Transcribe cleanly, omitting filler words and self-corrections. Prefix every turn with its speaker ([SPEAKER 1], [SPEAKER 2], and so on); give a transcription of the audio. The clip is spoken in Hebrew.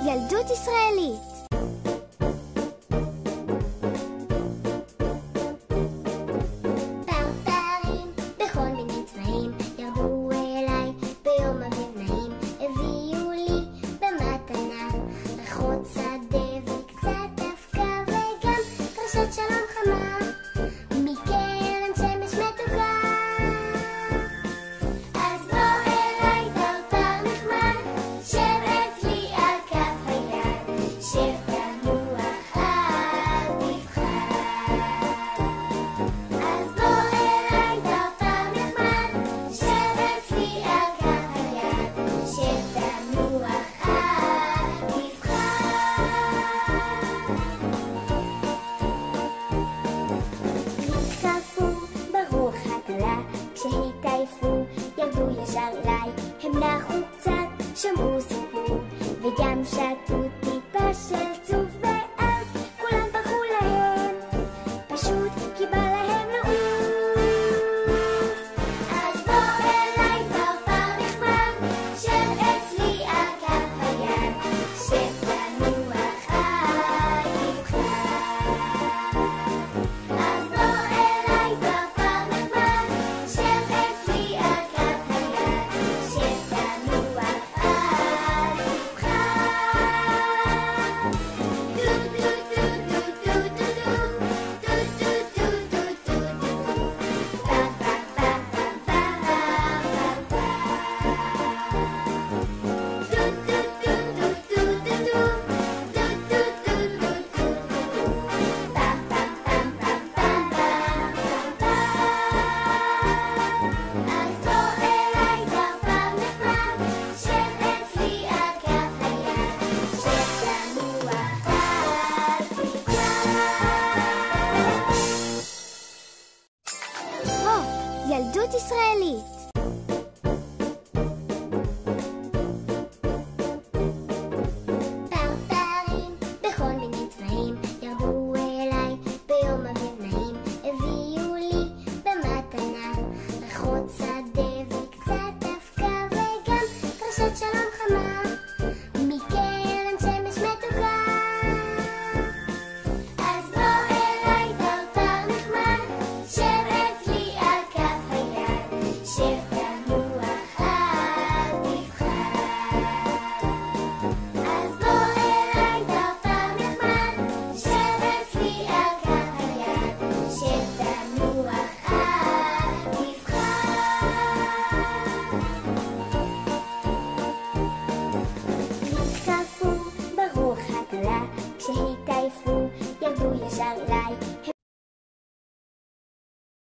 [SPEAKER 1] ילדות ישראלית.
[SPEAKER 2] פרפרים בכל מיני צבעים ירדו אליי ביום אביב נעים, הביאו לי במתנה ריחות שדה וקצת אבקה וגם דרשת שלום חמה מקרן שמש מתוקה. אז בוא אליי פרפר נחמד, שב אצלי על כף היד, שב תנוח אל תפחד. אז בוא אליי פרפר נחמד, שב אצלי על כף היד, שב תנוח אל תפחד. התחלפו ברוח הקלה, כשהתעייפו ירדו ישר אליי, הם נחו קצת, שמעו סיפור וגם שתו טיפה של צוף, ואז כולם ברחו להם, פשוט כי בא להם לעוף. אז בוא אליי פרפר נחמד, שב אצלי על כף היד, שב תנוח אל תפחד. אז בוא אליי פרפר נחמד, שב אצלי על כף היד, שב תנוח אל
[SPEAKER 1] ילדות ישראלית.
[SPEAKER 2] פרפרים בכל מיני צבעים ירדו אליי ביום אביב נעים, הביאו לי במתנה ריחות שדה וקצת אבקה וגם דרשת שלום חמה מקרן שמש מתוקה. אז בוא אליי פרפר נחמד, שב אצלי על כף היד, שב תנוח אל תפחד. אז בוא אליי פרפר נחמד, שב אצלי על כף היד, שב תנוח אל תפחד. התחלפו ברוח הקלה, כשהתעייפו ירדו ישר אליי,